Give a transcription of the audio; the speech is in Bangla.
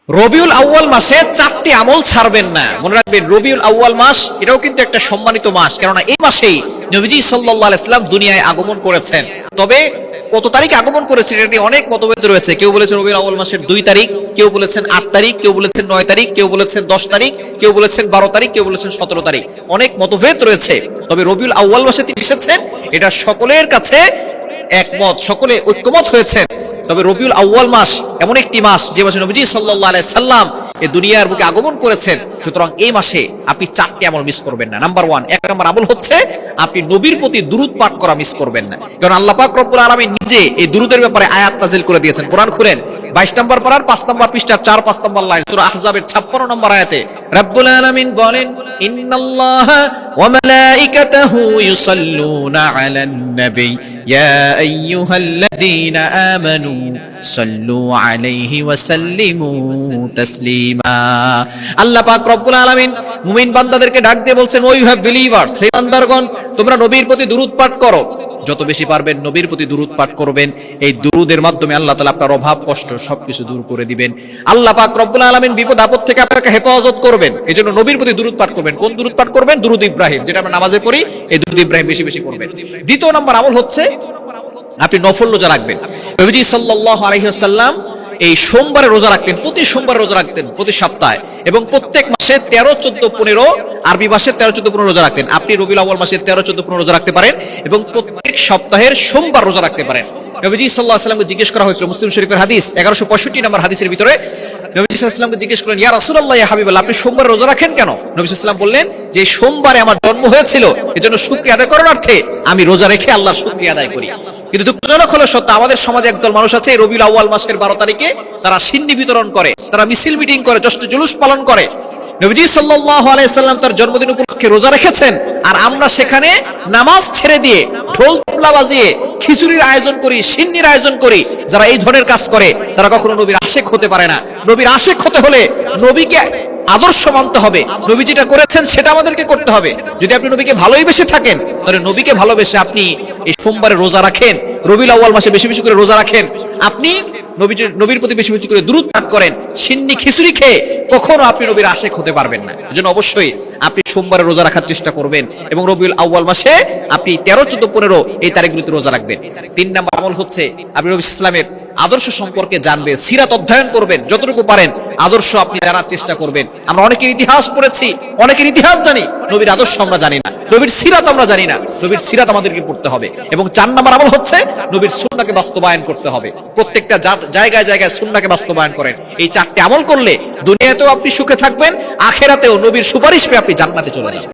রবিউল আউয়াল মাসে 4টি আমল ছাড়বেন না। মনে রাখবেন, রবিউল আউয়াল মাস এটাও কিন্তু একটা সম্মানিত মাস, কেননা এই মাসেই নবীজি সাল্লাল্লাহু আলাইহি সাল্লাম দুনিয়ায় আগমন করেছেন। তবে কত তারিখে আগমন করেছেন এটা নিয়ে অনেক মতভেদ রয়েছে। কেউ বলেছেন রবিউল আউয়াল মাসের 2 তারিখ, কেউ বলেছেন 8 তারিখ, কেউ বলেছেন 9 তারিখ, কেউ বলেছেন 10 তারিখ, কেউ বলেছেন 12 তারিখ, কেউ বলেছেন 17 তারিখ। অনেক মতভেদ রয়েছে। তবে রবিউল আউয়াল মাসে তিনি এসেছেন, এটা সকলের কাছে একমত, সকলে ঐক্যমত হয়েছেন। তবে রবিউল আউয়াল মাস এমন একটি মাস যে মাসে নবীজি সাল্লাল্লাহু আলাইহি সাল্লাম এই দুনিয়ার বুকে আগমন করেছেন। সুতরাং এই মাসে আপনি 4টি আমল মিস করবেন না। নাম্বার 1, এক নম্বর আমল হচ্ছে আপনি নবীর প্রতি দুরূদ পাঠ করা মিস করবেন না। কারণ আল্লাহ পাক রব্বুল আলামিন নিজে এই দুরূদের ব্যাপারে আয়াত নাযিল করে দিয়েছেন। কোরআন খুলেন 22 নম্বর পারার 5 নম্বর পৃষ্ঠার 4-5 নম্বর লাইন, সূরা আহজাবের 56 নম্বর আয়াতে রব্বুল আলামিন বলেন, ইন্নাল্লাহা ওয়া মালাইকাতাহু ইউসাল্লুনা আলান নবী ইয়া আইয়ুহাল্লাযীনা আমানু সাল্লু আলাইহি ওয়া সাল্লিমু তাসলিমা। আল্লাহ পাক রব্বুল আলামিন মুমিন বান্দাদেরকে ডাক দিয়ে বলছেন, ও ইউ হ্যাভ বিলিভার্স, হে বান্দারগণ, তোমরা নবীর প্রতি দুরূদ পাঠ করো। যত বেশি পারবেন নবীর প্রতি দুরূদ পাঠ করবেন। এই দুরূদের মাধ্যমে আল্লাহ তাআলা আপনার অভাব কষ্ট সবকিছু দূর করে দিবেন। আল্লাহ পাক রব্বুল আলামিন বিপদ আপদ থেকে আপনাকে হেফাজত করবেন। এজন্য নবীর প্রতি দুরূদ পাঠ করবেন। কোন দুরূদ পাঠ করবেন? দুরূদ ইব্রাহিম, যেটা আমরা নামাজে পড়ি, এই দুরূদ ইব্রাহিম বেশি বেশি পড়বেন। দ্বিতীয় নম্বর আমল হচ্ছে আপনি নফল রোজা রাখবেন। নবীজি সাল্লাল্লাহু আলাইহি ওয়াসাল্লাম এই সোমবারে রোজা রাখতেন, প্রতি সোমবার রোজা রাখতেন প্রতি সপ্তাহে, এবং প্রত্যেক মাসে 13, 14, 15 আরবি মাসের 13, 14, 15 রোজা রাখতেন। আপনি রবিউল আউয়াল মাসের 13, 14, 15 রোজা রাখতে পারেন এবং প্রত্যেক সপ্তাহের সোমবার রোজা রাখতে পারেন। নবীজি সাল্লাল্লাহু আলাইহি ওয়াসাল্লামকে জিজ্ঞেস করা হয়েছিল, মুসলিম শরীফের হাদিস 1165 নম্বর হাদিসের ভিতরে নবীজি সাল্লাল্লাহু আলাইহি ওয়াসাল্লামকে জিজ্ঞেস করলেন, ইয়া রাসূলুল্লাহ, ইয়া হাবিবাল্লাহ, আপনি সোমবার রোজা রাখেন কেন? নবী সাল্লাল্লাহু আলাইহি ওয়াসাল্লাম বললেন যে সোমবারে আমার জন্ম হয়েছিল, এজন্য শুকরিয়া আদায় করার অর্থে আমি রোজা রেখে আল্লাহর শুকরিয়া আদায় করি। কিন্তু দুঃখজনক হলো সত্য, আমাদের সমাজে একদল মানুষ আছে রবিউল আউয়াল মাসের 12 তারিখে তারা সিন্নি বিতরণ করে, তারা মিছিল মিটিং করে, জশ্ন জুলুস পালন করে। নবীজি সাল্লাল্লাহু আলাইহি সাল্লাম তার জন্মদিন উপলক্ষে রোজা রেখেছেন, আর আমরা সেখানে নামাজ ছেড়ে দিয়ে ঢোল তবলা বাজিয়ে খিচুড়ির আয়োজন করি, সিন্নির আয়োজন করি। যারা এই ধরনের কাজ করে তারা কখনো নবীর আশিক হতে পারে না। নবীর আশিক হতে হলে নবীকে আদর্শ মানতে হবে, নবী যেটা করেছেন সেটা আমাদেরকে করতে হবে। যদি আপনি নবীকে ভালোবেসে থাকেন, তাহলে নবীকে ভালোবেসে আপনি এই সোমবারে রোজা রাখেন, রবিউল আউয়াল মাসে বেশি বেশি করে রোজা রাখেন, আপনি নবীর প্রতি বেশি বেশি করে দুরূদ পাঠ করেন, সিন্নি খিচুড়ি খেয়ে কখনো আপনি নবীর আশিক হতে পারবেন না। এজন্য অবশ্যই আপনি সোমবারে রোজা রাখার চেষ্টা করবেন এবং রবিউল আউয়াল মাসে আপনি 13, 14, 15 এই তারিখগুলোতে রোজা রাখবেন। 3 নম্বর আমল হচ্ছে আপনি নবী সাল্লাল্লাহু আলাইহি ওয়াসাল্লামের আদর্শ সম্পর্কে জানবেন, সিরাত অধ্যয়ন করবেন, যতটুকু পারেন আদর্শ আপনি জানার চেষ্টা করবেন। আমরা অনেকের ইতিহাস পড়েছি, অনেকের ইতিহাস জানি, নবীর আদর্শ আমরা জানি না, নবীর সিরাত আমরা জানি না। নবীর সিরাত আমাদেরকে পড়তে হবে। এবং 4 নম্বর আমল হচ্ছে নবীর সুন্নাহকে বাস্তবায়ন করতে হবে। প্রত্যেকটা জায়গায় জায়গায় সুন্নাহকে বাস্তবায়ন করেন। এই 4টি আমল করলে দুনিয়াতেও আপনি সুখে থাকবেন, আখিরাতেও নবীর সুপারিশ পেয়ে আপনি জান্নাতে চলে যাবেন।